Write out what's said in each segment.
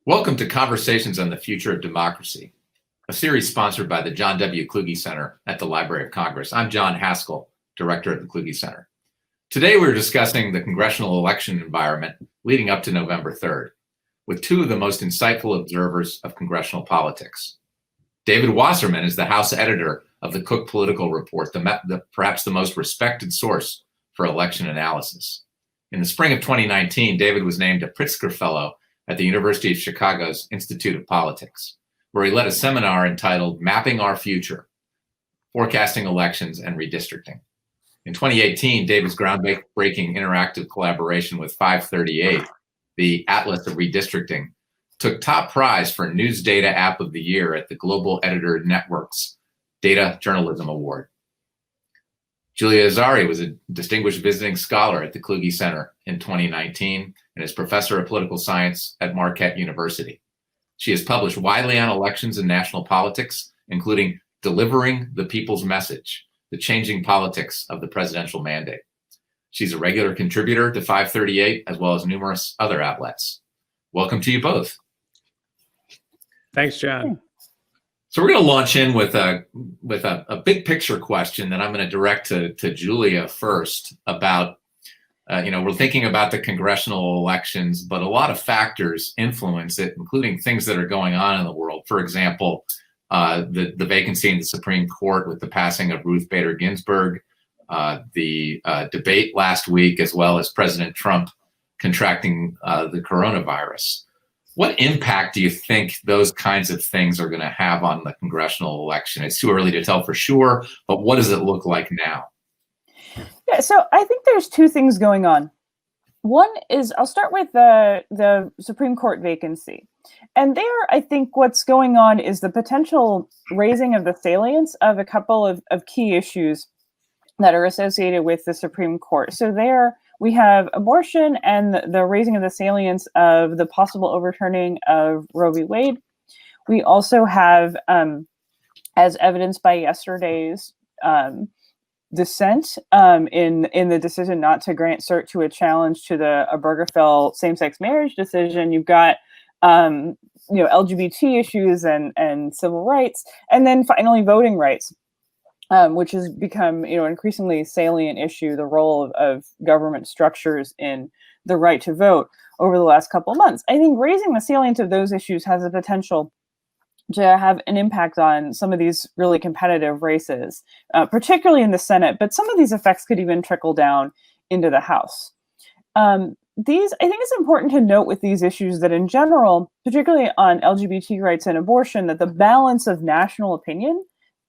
Welcome to Conversations on the Future of Democracy, a series sponsored by the John W. Kluge Center at the Library of Congress. I'm John Haskell, director at the Kluge Center. Today, we're discussing the congressional election environment leading up to November 3rd, with two of the most insightful observers of congressional politics. David Wasserman is the House editor of the Cook Political Report, perhaps the most respected source for election analysis. In the spring of 2019, David was named a Pritzker Fellow at the University of Chicago's Institute of Politics, where he led a seminar entitled Mapping Our Future, Forecasting Elections and Redistricting. In 2018, David's groundbreaking interactive collaboration with 538, the Atlas of Redistricting, took top prize for News Data App of the Year at the Global Editor Network's Data Journalism Award. Julia Azari was a distinguished visiting scholar at the Kluge Center in 2019 and is professor of political science at Marquette University. She has published widely on elections and national politics, including Delivering the People's Message, the Changing Politics of the Presidential Mandate. She's a regular contributor to 538, as well as numerous other outlets. Welcome to you both. Thanks, John. So we're going to launch in with a big picture question that I'm going to direct to Julia first about, we're thinking about the congressional elections, but a lot of factors influence it, including things that are going on in the world. For example, the vacancy in the Supreme Court with the passing of Ruth Bader Ginsburg, the debate last week, as well as President Trump contracting the coronavirus. What impact do you think those kinds of things are going to have on the congressional election? It's too early to tell for sure, but what does it look like now? Yeah, so I think there's two things going on. One is, I'll start with the Supreme Court vacancy. And there, I think what's going on is the potential raising of the salience of a couple of key issues that are associated with the Supreme Court. So there, we have abortion and the raising of the salience of the possible overturning of Roe v. Wade. We also have, as evidenced by yesterday's dissent in the decision not to grant cert to a challenge to the Obergefell same-sex marriage decision, you've got LGBT issues and civil rights, and then finally voting rights. Which has become, an increasingly salient issue, the role of government structures in the right to vote over the last couple of months. I think raising the salience of those issues has the potential to have an impact on some of these really competitive races, particularly in the Senate, but some of these effects could even trickle down into the House. I think it's important to note with these issues that in general, particularly on LGBT rights and abortion, that the balance of national opinion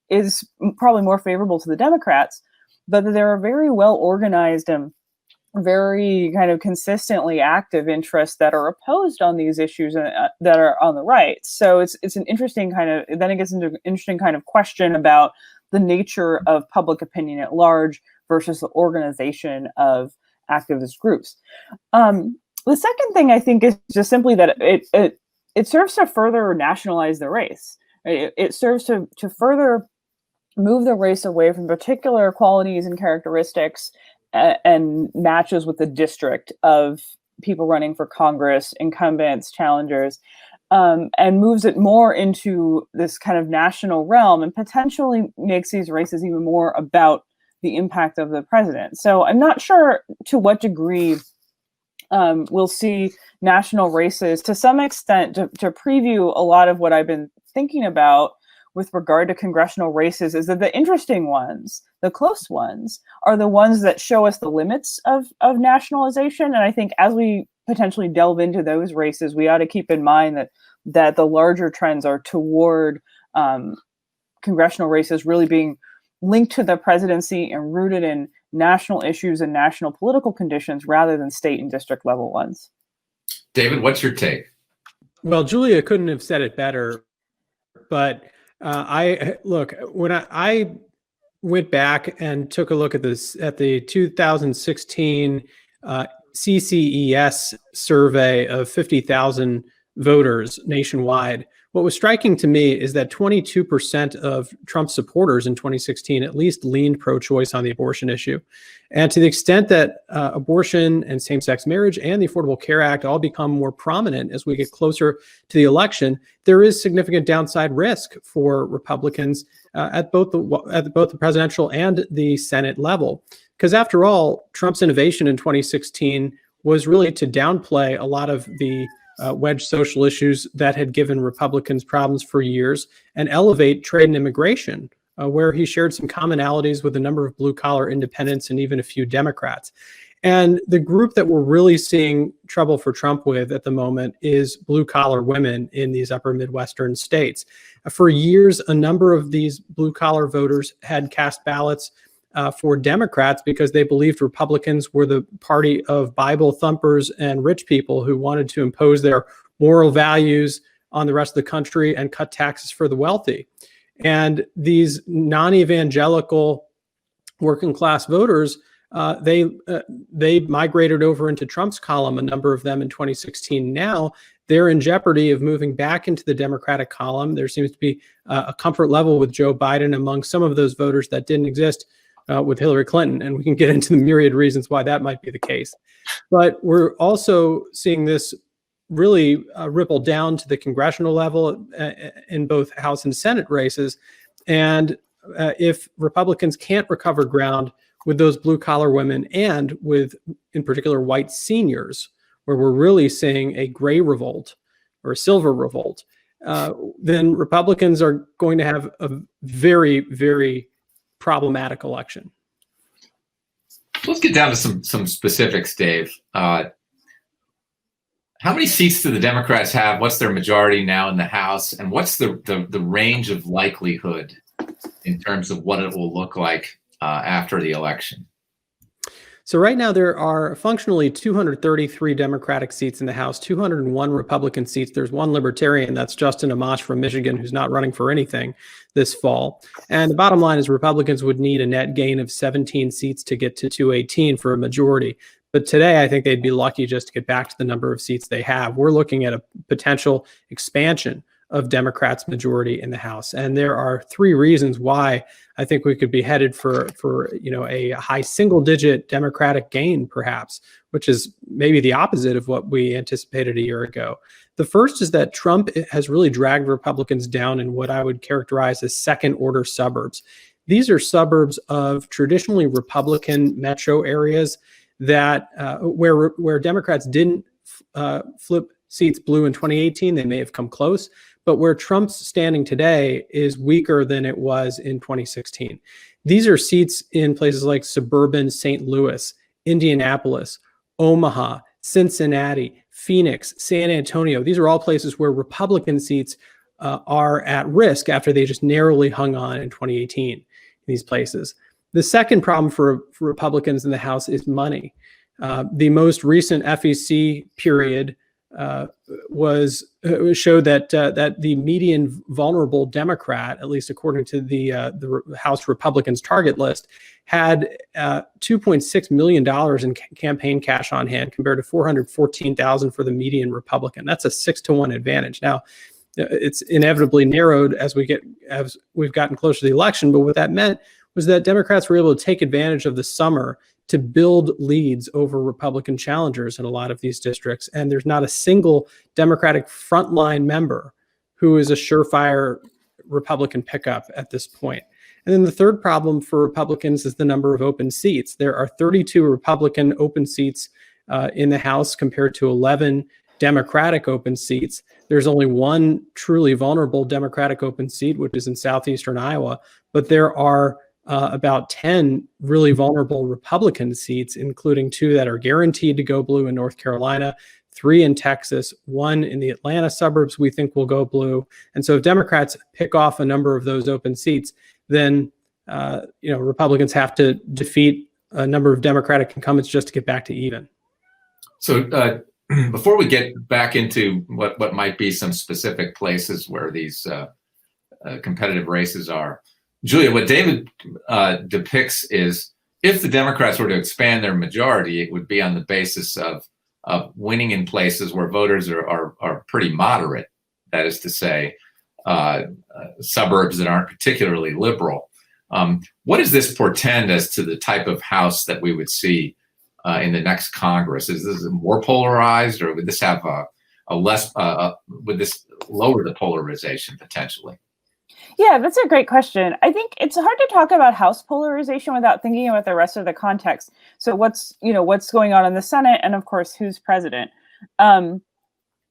is probably more favorable to the Democrats, but there are very well organized and very kind of consistently active interests that are opposed on these issues that are on the right. So it's an interesting then it gets into an interesting kind of question about the nature of public opinion at large versus the organization of activist groups. The second thing I think is just simply that it serves to further nationalize the race. It serves to further move the race away from particular qualities and characteristics and matches with the district of people running for Congress, incumbents, challengers, and moves it more into this kind of national realm and potentially makes these races even more about the impact of the president. So I'm not sure to what degree we'll see national races to some extent to preview a lot of what I've been thinking about with regard to congressional races is that the interesting ones, the close ones, are the ones that show us the limits of nationalization. And I think as we potentially delve into those races, we ought to keep in mind that the larger trends are toward congressional races really being linked to the presidency and rooted in national issues and national political conditions rather than state and district level ones. David, what's your take? Well, Julia couldn't have said it better, but when I went back and took a look at the 2016 CCES survey of 50,000 voters nationwide, what was striking to me is that 22% of Trump supporters in 2016 at least leaned pro-choice on the abortion issue. And to the extent that abortion and same-sex marriage and the Affordable Care Act all become more prominent as we get closer to the election, there is significant downside risk for Republicans at both the presidential and the Senate level. Because after all, Trump's innovation in 2016 was really to downplay a lot of the wedge social issues that had given Republicans problems for years and elevate trade and immigration, where he shared some commonalities with a number of blue-collar independents and even a few Democrats. And the group that we're really seeing trouble for Trump with at the moment is blue-collar women in these upper Midwestern states. For years, a number of these blue-collar voters had cast ballots for Democrats because they believed Republicans were the party of Bible thumpers and rich people who wanted to impose their moral values on the rest of the country and cut taxes for the wealthy. And these non-evangelical working class voters, they migrated over into Trump's column, a number of them in 2016. Now they're in jeopardy of moving back into the Democratic column. There seems to be a comfort level with Joe Biden among some of those voters that didn't exist with Hillary Clinton, and we can get into the myriad reasons why that might be the case. But we're also seeing this really ripple down to the congressional level in both House and Senate races. And if Republicans can't recover ground with those blue-collar women and with, in particular, white seniors, where we're really seeing a gray revolt or a silver revolt, then Republicans are going to have a very, very problematic election. Let's get down to some specifics, Dave. How many seats do the Democrats have? What's their majority now in the House? And what's the range of likelihood in terms of what it will look like after the election? So right now there are functionally 233 Democratic seats in the House, 201 Republican seats. There's one Libertarian, that's Justin Amash from Michigan, who's not running for anything this fall. And the bottom line is Republicans would need a net gain of 17 seats to get to 218 for a majority. But today, I think they'd be lucky just to get back to the number of seats they have. We're looking at a potential expansion of Democrats' majority in the House. And there are three reasons why I think we could be headed for a high single-digit Democratic gain, perhaps, which is maybe the opposite of what we anticipated a year ago. The first is that Trump has really dragged Republicans down in what I would characterize as second-order suburbs. These are suburbs of traditionally Republican metro areas that where Democrats didn't flip seats blue in 2018. They may have come close, but where Trump's standing today is weaker than it was in 2016. These are seats in places like suburban St. Louis, Indianapolis, Omaha, Cincinnati, Phoenix, San Antonio. These are all places where Republican seats are at risk after they just narrowly hung on in 2018 in these places. The second problem for Republicans in the House is money. The most recent FEC period showed that the median vulnerable Democrat, at least according to the House Republicans target list, had $2.6 million in campaign cash on hand compared to $414,000 for the median Republican. That's a 6-to-1 advantage. Now, it's inevitably narrowed as we've gotten closer to the election, but what that meant was that Democrats were able to take advantage of the summer to build leads over Republican challengers in a lot of these districts. And there's not a single Democratic frontline member who is a surefire Republican pickup at this point. And then the third problem for Republicans is the number of open seats. There are 32 Republican open seats in the House compared to 11 Democratic open seats. There's only one truly vulnerable Democratic open seat, which is in southeastern Iowa, but there are about 10 really vulnerable Republican seats, including 2 that are guaranteed to go blue in North Carolina, 3 in Texas, 1 in the Atlanta suburbs we think will go blue. And so if Democrats pick off a number of those open seats, then Republicans have to defeat a number of Democratic incumbents just to get back to even. So before we get back into what might be some specific places where these competitive races are, Julia, what David depicts is if the Democrats were to expand their majority, it would be on the basis of winning in places where voters are pretty moderate. That is to say, suburbs that aren't particularly liberal. What does this portend as to the type of House that we would see in the next Congress? Is this more polarized, or would this have a less? Would this lower the polarization potentially? Yeah, that's a great question. I think it's hard to talk about House polarization without thinking about the rest of the context. So what's going on in the Senate, and of course, who's president. In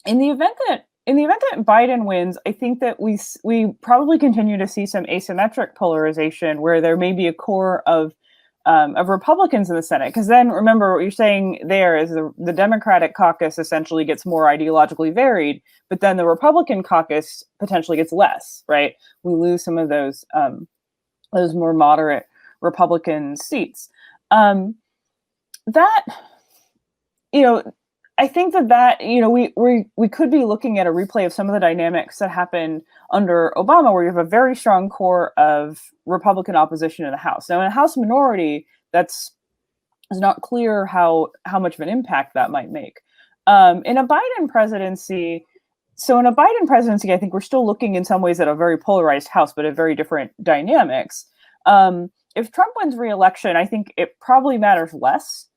the event that Biden wins, I think that we probably continue to see some asymmetric polarization where there may be a core of Republicans in the Senate. Because then remember what you're saying there is the Democratic caucus essentially gets more ideologically varied, but then the Republican caucus potentially gets less, right? We lose some of those more moderate Republican seats. I think that we could be looking at a replay of some of the dynamics that happened under Obama, where you have a very strong core of Republican opposition in the House. Now, in a House minority, it's not clear how much of an impact that might make. In a Biden presidency, I think we're still looking in some ways at a very polarized House, but at very different dynamics. If Trump wins re-election, I think it probably matters less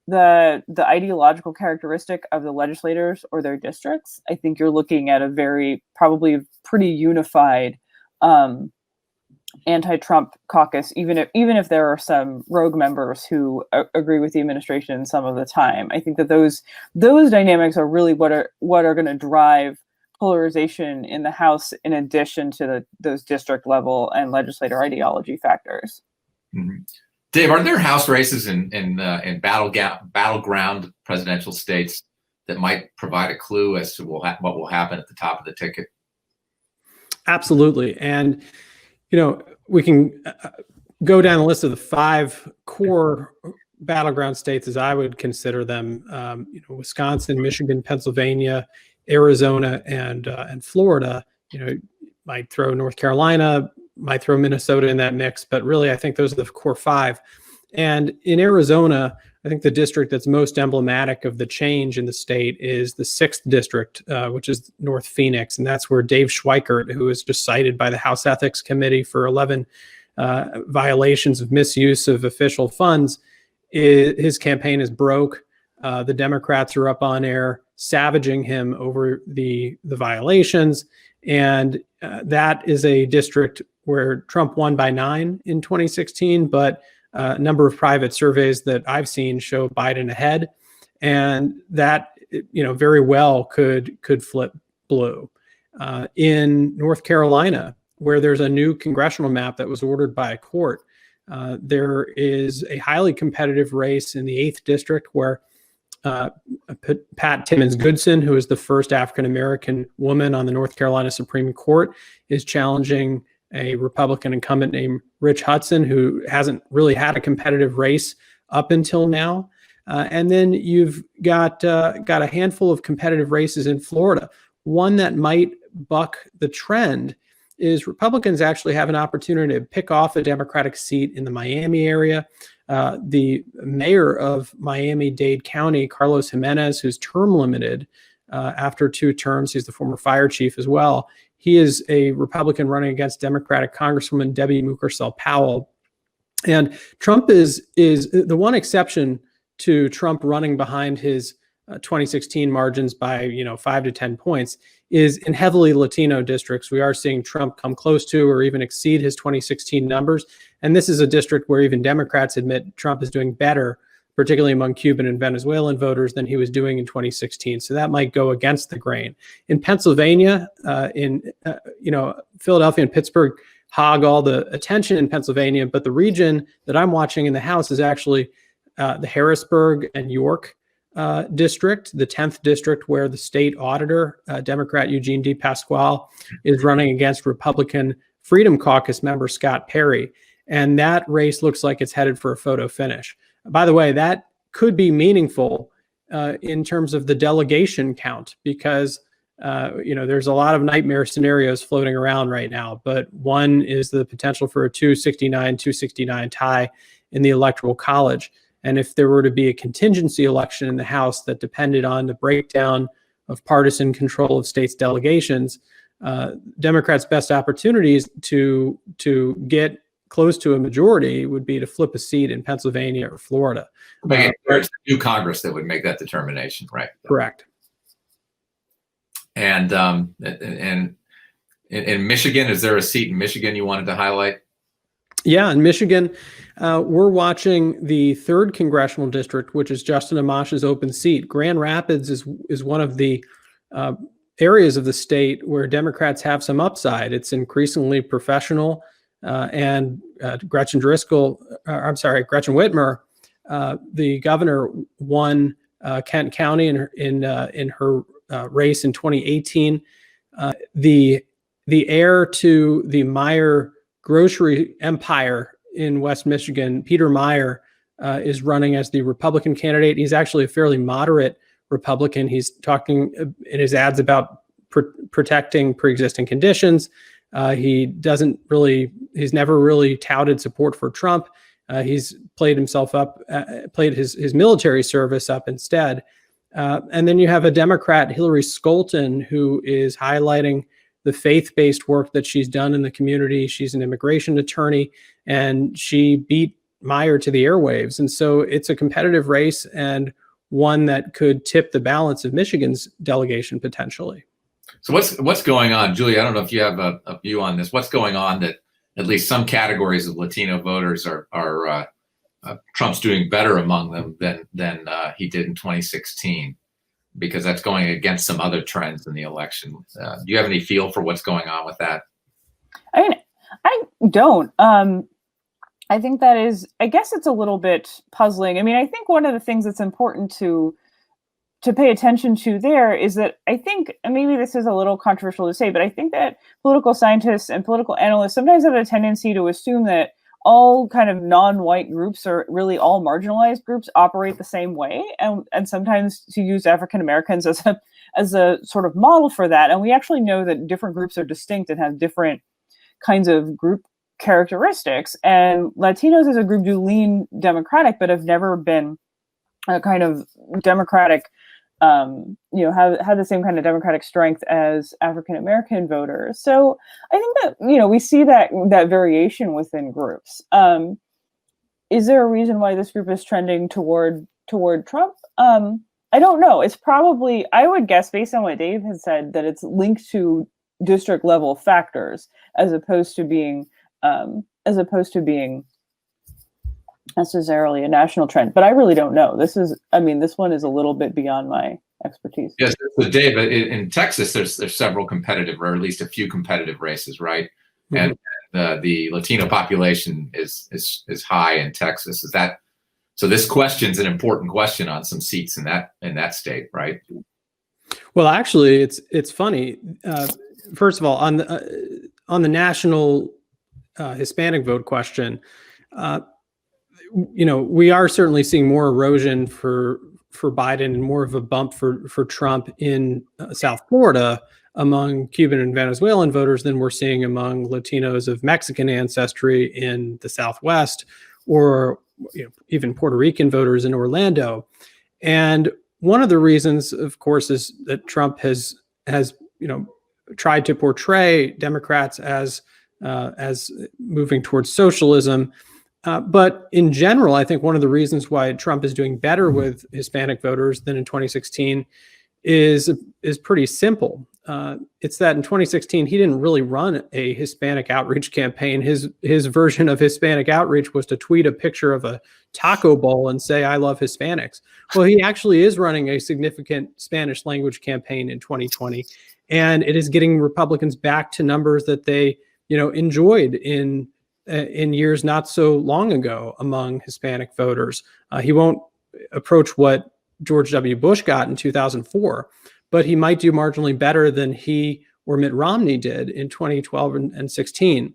the ideological characteristic of the legislators or their districts. I think you're looking at a probably pretty unified anti-Trump caucus, even if there are some rogue members who agree with the administration some of the time. I think that those dynamics are really what are going to drive polarization in the House, in addition to those district level and legislator ideology factors. Mm-hmm. Dave, are there House races in battleground presidential states that might provide a clue as to what will happen at the top of the ticket? Absolutely. And, we can go down the list of the 5 core battleground states as I would consider them. Wisconsin, Michigan, Pennsylvania, Arizona, and Florida. Might throw North Carolina, might throw Minnesota in that mix, but really I think those are the core 5. And in Arizona, I think the district that's most emblematic of the change in the state is the 6th district, which is North Phoenix. And that's where Dave Schweikert, who was just cited by the House Ethics Committee for 11 violations of misuse of official funds, his campaign is broke. The Democrats are up on air, savaging him over the violations. And that is a district where Trump won by 9 in 2016, but a number of private surveys that I've seen show Biden ahead, and that very well could flip blue. In North Carolina, where there's a new congressional map that was ordered by a court, there is a highly competitive race in the 8th district where Pat Timmons-Goodson, who is the first African-American woman on the North Carolina Supreme Court, is challenging a Republican incumbent named Rich Hudson, who hasn't really had a competitive race up until now. And then you've got a handful of competitive races in Florida. One that might buck the trend is Republicans actually have an opportunity to pick off a Democratic seat in the Miami area. The mayor of Miami-Dade County, Carlos Jimenez, who's term limited after 2 terms, he's the former fire chief as well. He is a Republican running against Democratic Congresswoman Debbie Mukersel-Powell. And Trump is the one exception to Trump running behind his 2016 margins by 5 to 10 points is in heavily Latino districts. We are seeing Trump come close to or even exceed his 2016 numbers. And this is a district where even Democrats admit Trump is doing better, particularly among Cuban and Venezuelan voters, than he was doing in 2016. So that might go against the grain. In Pennsylvania, Philadelphia and Pittsburgh hog all the attention in Pennsylvania, but the region that I'm watching in the House is actually the Harrisburg and York district, the 10th district, where the state auditor, Democrat Eugene D. Pasquale, is running against Republican Freedom Caucus member Scott Perry. And that race looks like it's headed for a photo finish. By the way, that could be meaningful in terms of the delegation count, because there's a lot of nightmare scenarios floating around right now, but one is the potential for a 269 tie in the Electoral College. And if there were to be a contingency election in the House that depended on the breakdown of partisan control of states' delegations, Democrats' best opportunities to get close to a majority would be to flip a seat in Pennsylvania or Florida. It's the new Congress that would make that determination, right? Correct. And in Michigan, is there a seat in Michigan you wanted to highlight? Yeah, in Michigan, we're watching the 3rd congressional district, which is Justin Amash's open seat. Grand Rapids is one of the areas of the state where Democrats have some upside. It's increasingly professional, and Gretchen Whitmer, the governor, won Kent County in her race in 2018. The heir to the Meyer grocery empire in West Michigan, Peter Meyer, is running as the Republican candidate. He's actually a fairly moderate Republican. He's talking in his ads about protecting pre-existing conditions. He's never really touted support for Trump. He's played himself up, played his military service up instead. And then you have a Democrat, Hillary Scholten, who is highlighting the faith-based work that she's done in the community. She's an immigration attorney, and she beat Meyer to the airwaves. And so it's a competitive race, and one that could tip the balance of Michigan's delegation potentially. So what's going on, Julie? I don't know if you have a view on this. What's going on that at least some categories of Latino voters are Trump's doing better among them than he did in 2016, because that's going against some other trends in the election. Do you have any feel for what's going on with that? I mean, I don't. I think that is, I guess it's a little bit puzzling. I mean, I think one of the things that's important to pay attention to there is that I think, and maybe this is a little controversial to say, but I think that political scientists and political analysts sometimes have a tendency to assume that all kind of non-white groups, or really all marginalized groups, operate the same way, and sometimes to use African Americans as a sort of model for that. And we actually know that different groups are distinct and have different kinds of group characteristics. And Latinos as a group do lean Democratic, but have never been a kind of Democratic, have the same kind of Democratic strength as African American voters. So I think that, we see that variation within groups. Is there a reason why this group is trending toward Trump? I don't know. It's probably, I would guess, based on what Dave has said, that it's linked to district level factors as opposed to being necessarily a national trend. But I really don't know. This one is a little bit beyond my expertise. Yes, so Dave, in Texas, there's several competitive, or at least a few competitive races, right? Mm-hmm. And the Latino population is high in Texas. Is that so? This question's an important question on some seats in that state, right? Well, actually, it's funny. First of all, on the national Hispanic vote question, we are certainly seeing more erosion for Biden and more of a bump for Trump in South Florida among Cuban and Venezuelan voters than we're seeing among Latinos of Mexican ancestry in the Southwest, or even Puerto Rican voters in Orlando. And one of the reasons, of course, is that Trump has tried to portray Democrats as moving towards socialism. But in general, I think one of the reasons why Trump is doing better with Hispanic voters than in 2016 is pretty simple. It's that in 2016, he didn't really run a Hispanic outreach campaign. His version of Hispanic outreach was to tweet a picture of a taco bowl and say, "I love Hispanics." Well, he actually is running a significant Spanish language campaign in 2020, and it is getting Republicans back to numbers that they enjoyed in years not so long ago among Hispanic voters. He won't approach what George W. Bush got in 2004, but he might do marginally better than he or Mitt Romney did in 2012 and 16.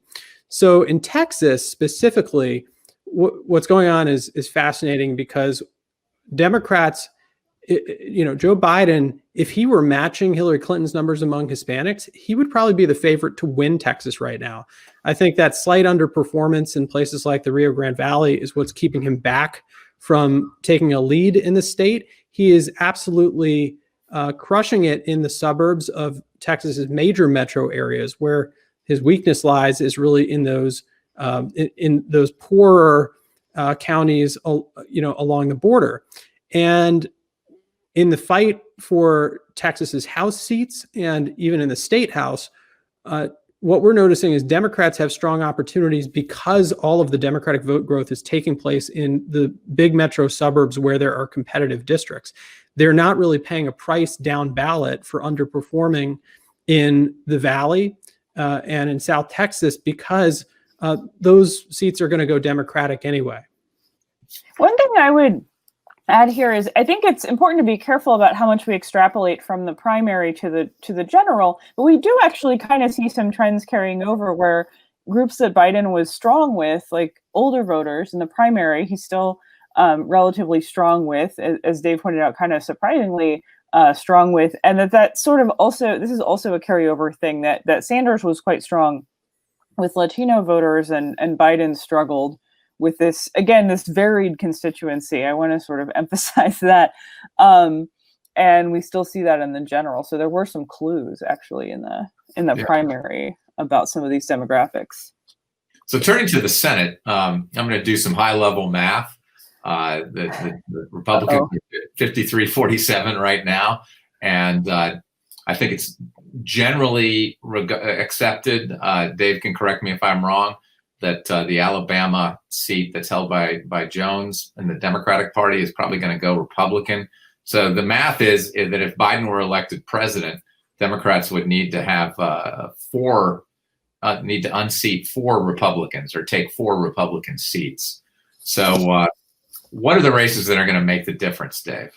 So in Texas specifically, what's going on is fascinating, because Democrats, Joe Biden, if he were matching Hillary Clinton's numbers among Hispanics, he would probably be the favorite to win Texas right now. I think that slight underperformance in places like the Rio Grande Valley is what's keeping him back from taking a lead in the state. He is absolutely crushing it in the suburbs of Texas's major metro areas. Where his weakness lies is really in those poorer counties, along the border. And in the fight for Texas's House seats and even in the state House, what we're noticing is Democrats have strong opportunities because all of the Democratic vote growth is taking place in the big metro suburbs where there are competitive districts. They're not really paying a price down ballot for underperforming in the Valley and in South Texas because those seats are going to go Democratic anyway. One thing I would add here is I think it's important to be careful about how much we extrapolate from the primary to the general, but we do actually kind of see some trends carrying over where groups that Biden was strong with, like older voters in the primary, he's still relatively strong with, as Dave pointed out, kind of surprisingly strong with, and that sort of also, this is also a carryover thing that Sanders was quite strong with Latino voters and Biden struggled with this, again, this varied constituency. I want to sort of emphasize that. And we still see that in the general. So there were some clues actually in the primary about some of these demographics. So turning to the Senate, I'm going to do some high level math. The Republicans are 53-47 right now. And I think it's generally accepted. Dave can correct me if I'm wrong, that the Alabama seat that's held by Jones and the Democratic Party is probably going to go Republican. So the math is that if Biden were elected president, Democrats would need to have need to unseat 4 Republicans or take 4 Republican seats. So what are the races that are going to make the difference, Dave?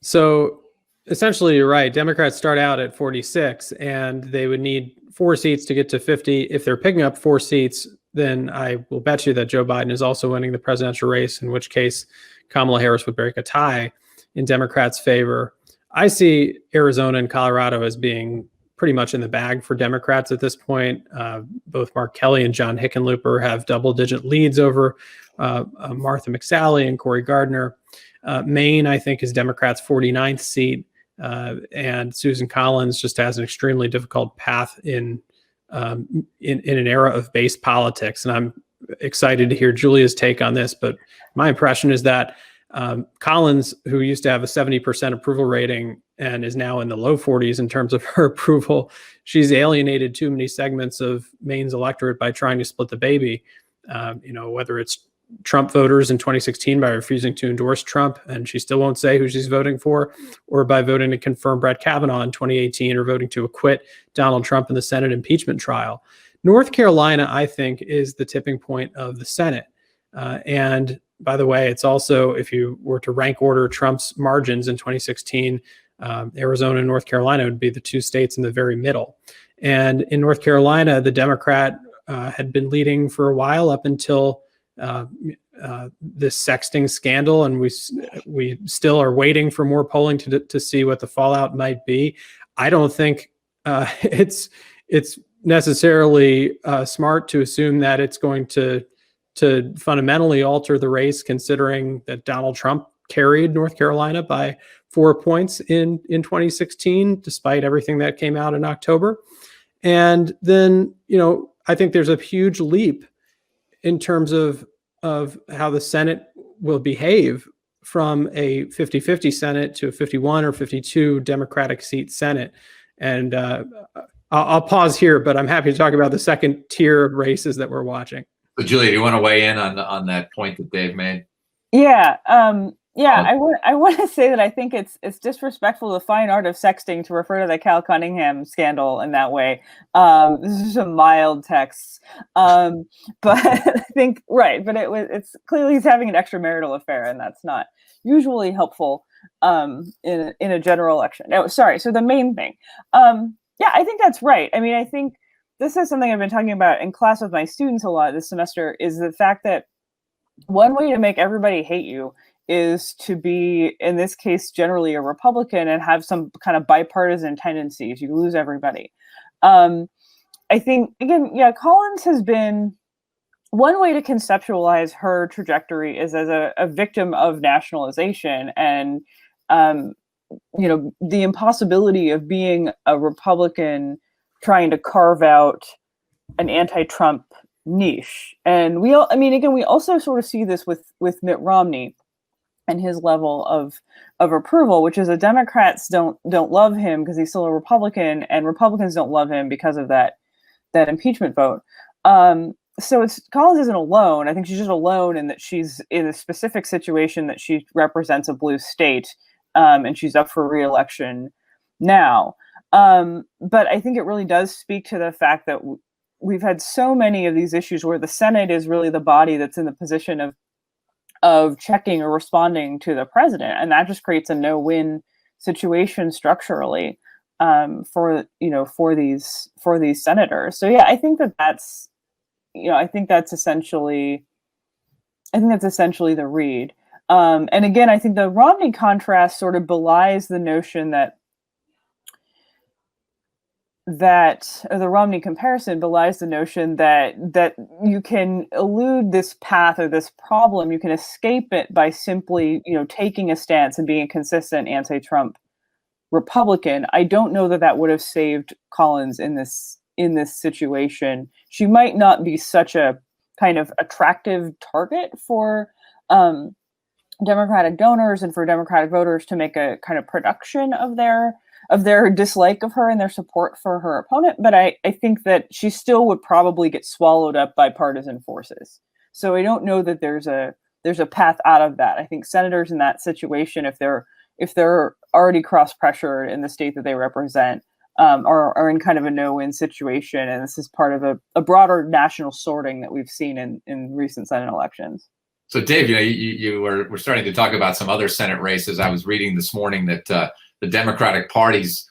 So essentially, you're right. Democrats start out at 46, and they would need 4 seats to get to 50. If they're picking up 4 seats, then I will bet you that Joe Biden is also winning the presidential race, in which case Kamala Harris would break a tie in Democrats' favor. I see Arizona and Colorado as being pretty much in the bag for Democrats at this point. Both Mark Kelly and John Hickenlooper have double-digit leads over Martha McSally and Cory Gardner. Maine, I think, is Democrats' 49th seat. And Susan Collins just has an extremely difficult path in an era of base politics. And I'm excited to hear Julia's take on this. But my impression is that Collins, who used to have a 70% approval rating and is now in the low 40s in terms of her approval, she's alienated too many segments of Maine's electorate by trying to split the baby. Whether it's Trump voters in 2016 by refusing to endorse Trump, and she still won't say who she's voting for, or by voting to confirm Brett Kavanaugh in 2018, or voting to acquit Donald Trump in the Senate impeachment trial. North Carolina, I think, is the tipping point of the Senate. And by the way, it's also, if you were to rank order Trump's margins in 2016, Arizona and North Carolina would be the 2 states in the very middle. And in North Carolina, the Democrat had been leading for a while up until this sexting scandal, and we still are waiting for more polling to see what the fallout might be. I don't think it's necessarily smart to assume that it's going to fundamentally alter the race, considering that Donald Trump carried North Carolina by 4 points in 2016, despite everything that came out in October. And then, I think there's a huge leap in terms of how the Senate will behave from a 50-50 Senate to a 51 or 52 Democratic seat Senate. And I'll pause here, but I'm happy to talk about the second tier of races that we're watching. So Julia, do you want to weigh in on that point that Dave made? Yeah. I want to say that I think it's disrespectful to the fine art of sexting to refer to the Cal Cunningham scandal in that way. This is a mild text, but I think but it's clearly he's having an extramarital affair, and that's not usually helpful in a general election. No, sorry. So the main thing, I think that's right. I mean, I think this is something I've been talking about in class with my students a lot this semester, is the fact that one way to make everybody hate you is to be, in this case, generally a Republican and have some kind of bipartisan tendencies. You lose everybody. I think, again, Collins has been, one way to conceptualize her trajectory is as a victim of nationalization. And the impossibility of being a Republican trying to carve out an anti-Trump niche. And we also sort of see this with Mitt Romney and his level of approval, which is that Democrats don't love him because he's still a Republican, and Republicans don't love him because of that impeachment vote. So Collins isn't alone. I think she's just alone in that she's in a specific situation that she represents a blue state, and she's up for re-election now. But I think it really does speak to the fact that we've had so many of these issues where the Senate is really the body that's in the position of checking or responding to the president, and that just creates a no-win situation structurally for these senators. So yeah, I think that's essentially the read. And again, I think the Romney contrast sort of belies the notion that the Romney comparison belies the notion that you can elude this path or this problem, you can escape it by simply, taking a stance and being a consistent anti-Trump Republican. I don't know that would have saved Collins in this situation. She might not be such a kind of attractive target for Democratic donors and for Democratic voters to make a kind of production of their dislike of her and their support for her opponent. But I think that she still would probably get swallowed up by partisan forces. So I don't know that there's a path out of that. I think senators in that situation, if they're already cross-pressured in the state that they represent, are in kind of a no-win situation. And this is part of a broader national sorting that we've seen in recent Senate elections. So Dave, we're starting to talk about some other Senate races. I was reading this morning that the Democratic Party's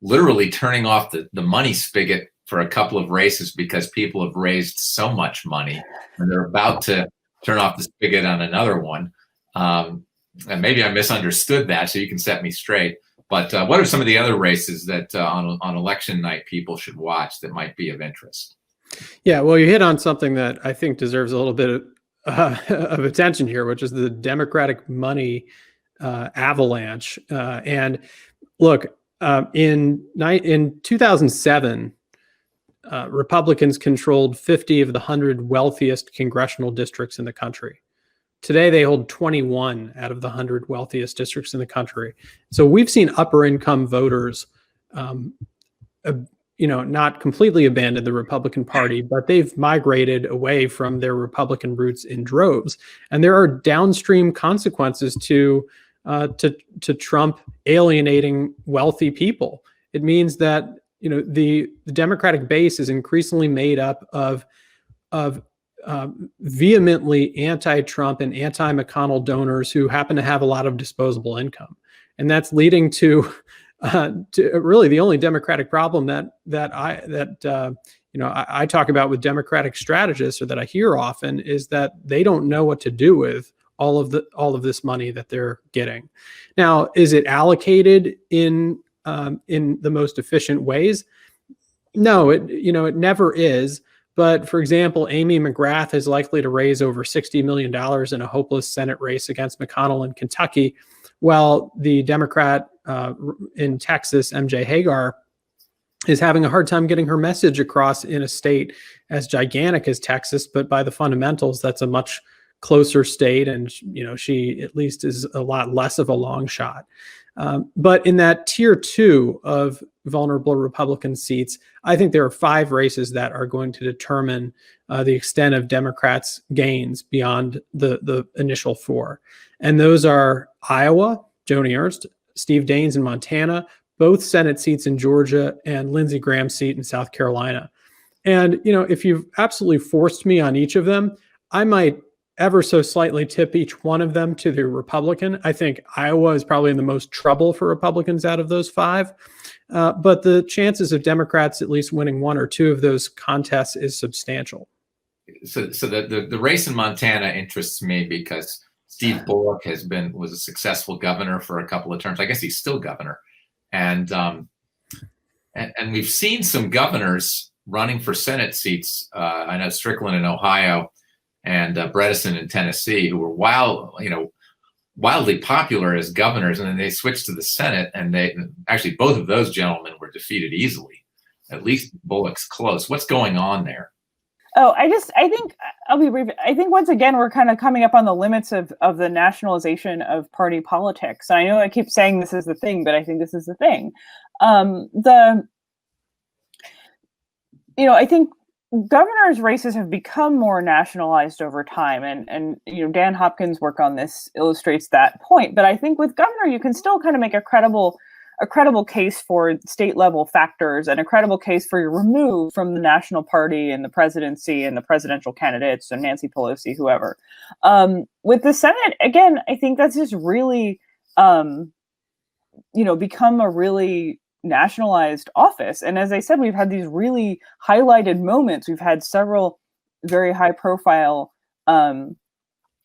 literally turning off the money spigot for a couple of races because people have raised so much money, and they're about to turn off the spigot on another one. And maybe I misunderstood that, so you can set me straight. But what are some of the other races that on election night people should watch that might be of interest? Yeah, well, you hit on something that I think deserves a little bit of attention here, which is the Democratic money avalanche. And look, in 2007, Republicans controlled 50 of the 100 wealthiest congressional districts in the country. Today, they hold 21 out of the 100 wealthiest districts in the country. So we've seen upper income voters, not completely abandon the Republican Party, but they've migrated away from their Republican roots in droves. And there are downstream consequences to Trump alienating wealthy people. It means that the Democratic base is increasingly made up of vehemently anti-Trump and anti-McConnell donors who happen to have a lot of disposable income, and that's leading to really the only Democratic problem that I talk about with Democratic strategists, or that I hear often, is that they don't know what to do with all of this money that they're getting. Now, is it allocated in the most efficient ways? No, it never is. But for example, Amy McGrath is likely to raise over $60 million in a hopeless Senate race against McConnell in Kentucky, while the Democrat in Texas, MJ Hagar, is having a hard time getting her message across in a state as gigantic as Texas. But by the fundamentals, that's a much closer state, and she at least is a lot less of a long shot. But in that tier 2 of vulnerable Republican seats, I think there are 5 races that are going to determine the extent of Democrats' gains beyond the initial 4. And those are Iowa, Joni Ernst, Steve Daines in Montana, both Senate seats in Georgia, and Lindsey Graham's seat in South Carolina. And, if you've absolutely forced me on each of them, I might ever so slightly tip each one of them to the Republican. I think Iowa is probably in the most trouble for Republicans out of those 5. But the chances of Democrats at least winning 1 or 2 of those contests is substantial. So the race in Montana interests me because Steve Bullock was a successful governor for a couple of terms. I guess he's still governor. And we've seen some governors running for Senate seats. I know Strickland in Ohio and Bredesen in Tennessee, who were wildly popular as governors, and then they switched to the Senate, and they actually both of those gentlemen were defeated easily. At least Bullock's close. What's going on there? Oh, I think I'll be brief. I think once again we're kind of coming up on the limits of the nationalization of party politics. I know I keep saying this is the thing, but I think this is the thing. I think governors' races have become more nationalized over time, and Dan Hopkins' work on this illustrates that point. But I think with governor, you can still kind of make a credible case for state level factors and a credible case for your remove from the national party and the presidency and the presidential candidates and Nancy Pelosi, whoever. With the Senate, again, I think that's just really, become a really nationalized office. And as I said, we've had these really highlighted moments. We've had several very high profile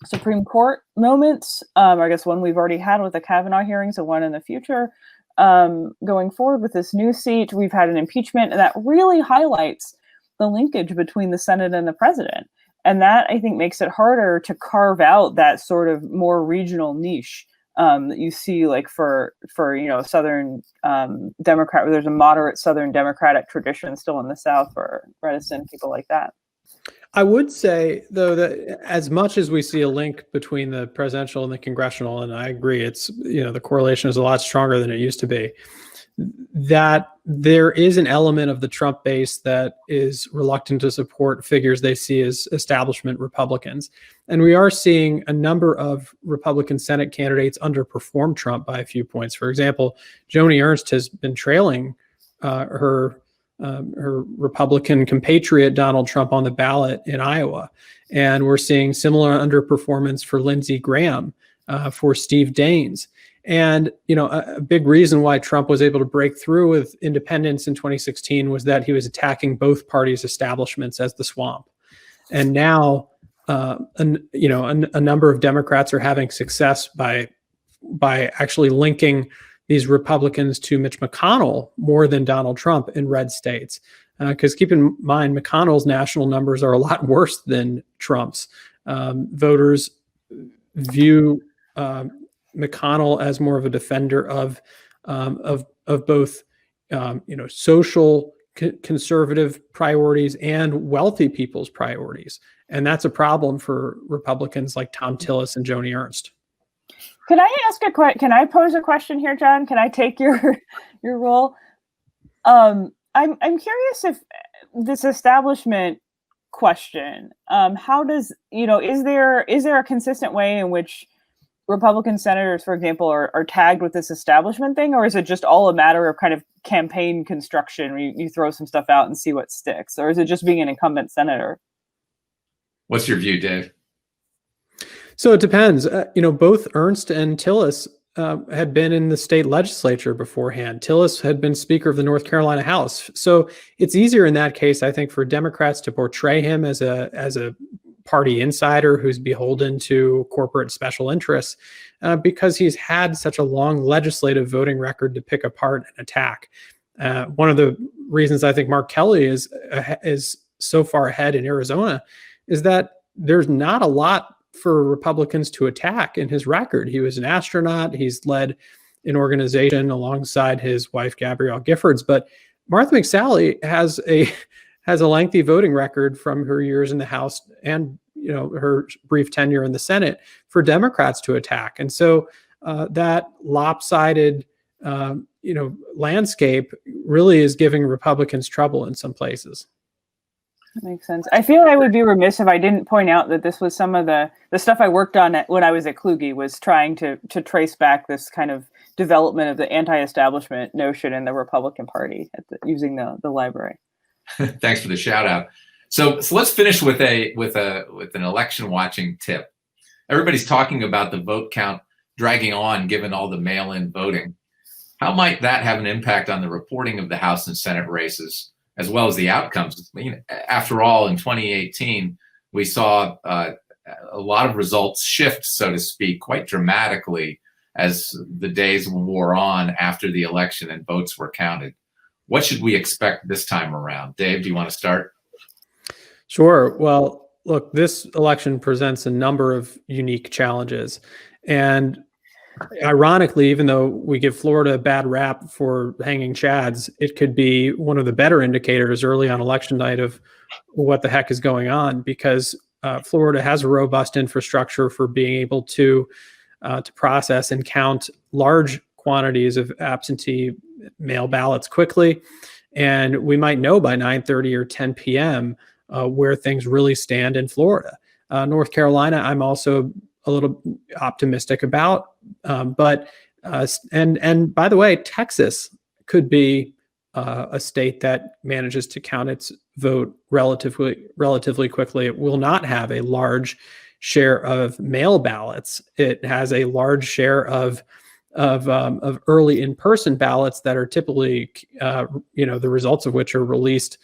Supreme Court moments. I guess one we've already had with the Kavanaugh hearings and one in the future. Going forward with this new seat, we've had an impeachment, and that really highlights the linkage between the Senate and the president. And that, I think, makes it harder to carve out that sort of more regional niche that you see, like for Southern Democrat, where there's a moderate Southern Democratic tradition still in the South for Redison, people like that. I would say, though, that as much as we see a link between the presidential and the congressional, and I agree, it's, the correlation is a lot stronger than it used to be, that there is an element of the Trump base that is reluctant to support figures they see as establishment Republicans. And we are seeing a number of Republican Senate candidates underperform Trump by a few points. For example, Joni Ernst has been trailing her Republican compatriot Donald Trump on the ballot in Iowa. And we're seeing similar underperformance for Lindsey Graham, for Steve Daines. And, a big reason why Trump was able to break through with independents in 2016 was that he was attacking both parties' establishments as the swamp. And now, a number of Democrats are having success by actually linking these Republicans to Mitch McConnell more than Donald Trump in red states. Because keep in mind, McConnell's national numbers are a lot worse than Trump's. Voters view McConnell as more of a defender of both social conservative priorities and wealthy people's priorities, and that's a problem for Republicans like Tom Tillis and Joni Ernst. Can I ask Can I pose a question here, John? Can I take your role? I'm curious if this establishment question, how does is there a consistent way in which Republican senators, for example, are tagged with this establishment thing, or is it just all a matter of kind of campaign construction where you throw some stuff out and see what sticks, or is it just being an incumbent senator? What's your view, Dave? So it depends. Both Ernst and Tillis had been in the state legislature beforehand. Tillis had been Speaker of the North Carolina House. So it's easier in that case, I think, for Democrats to portray him as a party insider who's beholden to corporate special interests because he's had such a long legislative voting record to pick apart and attack. One of the reasons I think Mark Kelly is so far ahead in Arizona is that there's not a lot for Republicans to attack in his record. He was an astronaut. He's led an organization alongside his wife, Gabrielle Giffords. But Martha McSally has a lengthy voting record from her years in the House and her brief tenure in the Senate for Democrats to attack. And so that lopsided landscape really is giving Republicans trouble in some places. That makes sense. I feel I would be remiss if I didn't point out that this was some of the stuff I worked on when I was at Kluge, was trying to trace back this kind of development of the anti-establishment notion in the Republican Party using the library. Thanks for the shout out. So let's finish with an election watching tip. Everybody's talking about the vote count dragging on given all the mail-in voting. How might that have an impact on the reporting of the House and Senate races, as well as the outcomes? After all, in 2018, we saw a lot of results shift, so to speak, quite dramatically as the days wore on after the election and votes were counted. What should we expect this time around? Dave, do you want to start? Sure. Well, look, this election presents a number of unique challenges. And ironically, even though we give Florida a bad rap for hanging chads, it could be one of the better indicators early on election night of what the heck is going on, because Florida has a robust infrastructure for being able to process and count large quantities of absentee mail ballots quickly. And we might know by 9:30 or 10 p.m. Where things really stand in Florida. North Carolina, I'm also a little optimistic about, and by the way, Texas could be a state that manages to count its vote relatively quickly. It will not have a large share of mail ballots. It has a large share of early in-person ballots that are typically, the results of which are released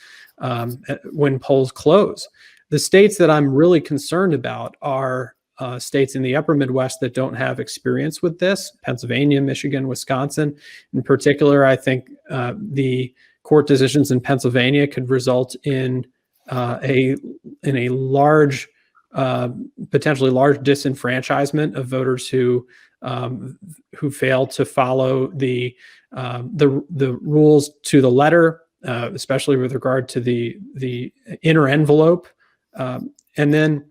when polls close. The states that I'm really concerned about are states in the upper Midwest that don't have experience with this: Pennsylvania, Michigan, Wisconsin. In particular, I think the court decisions in Pennsylvania could result in a large, potentially large disenfranchisement of voters who fail to follow the rules to the letter, especially with regard to the inner envelope. And then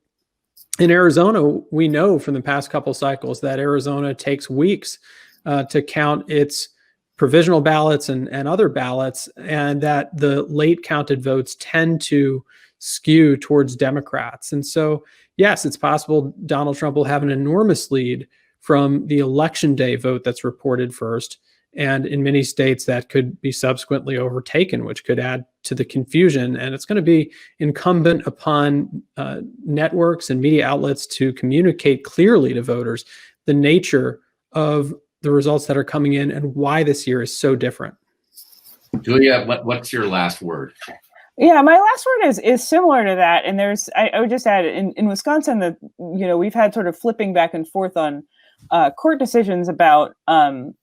in Arizona, we know from the past couple cycles that Arizona takes weeks to count its provisional ballots and other ballots, and that the late counted votes tend to skew towards Democrats. And so, yes, it's possible Donald Trump will have an enormous lead from the election day vote that's reported first. And in many states that could be subsequently overtaken, which could add to the confusion. And it's going to be incumbent upon networks and media outlets to communicate clearly to voters the nature of the results that are coming in and why this year is so different. Julia, what's your last word? Yeah, my last word is similar to that. And I would just add in Wisconsin that, we've had sort of flipping back and forth on court decisions about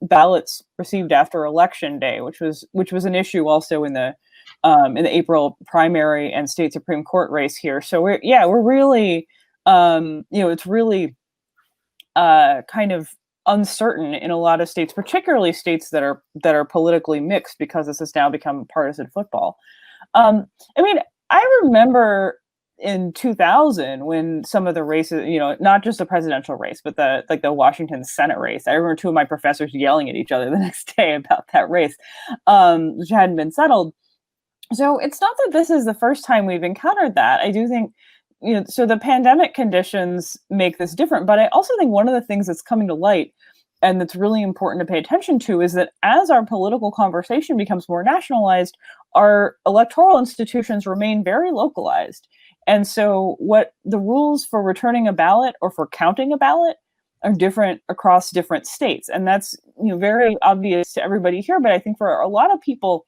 ballots received after Election Day, which was an issue also in the April primary and state Supreme Court race here. So we're really it's really kind of uncertain in a lot of states, particularly states that are politically mixed, because this has now become partisan football. I remember in 2000 when some of the races, not just the presidential race, but the Washington Senate race. I remember two of my professors yelling at each other the next day about that race, which hadn't been settled. So it's not that this is the first time we've encountered that. I do think, so the pandemic conditions make this different, but I also think one of the things that's coming to light and that's really important to pay attention to is that as our political conversation becomes more nationalized, our electoral institutions remain very localized. And so what the rules for returning a ballot or for counting a ballot are different across different states. And that's very obvious to everybody here. But I think for a lot of people,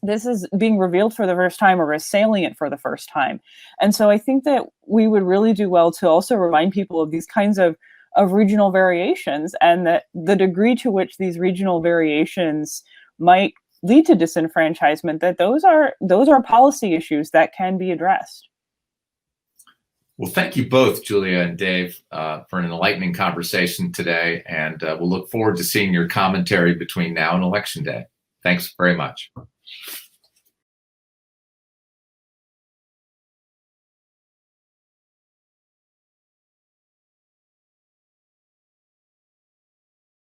this is being revealed for the first time or is salient for the first time. And so I think that we would really do well to also remind people of these kinds of regional variations, and that the degree to which these regional variations might lead to disenfranchisement, that those are policy issues that can be addressed. Well, thank you both, Julia and Dave, for an enlightening conversation today. And we'll look forward to seeing your commentary between now and Election Day. Thanks very much.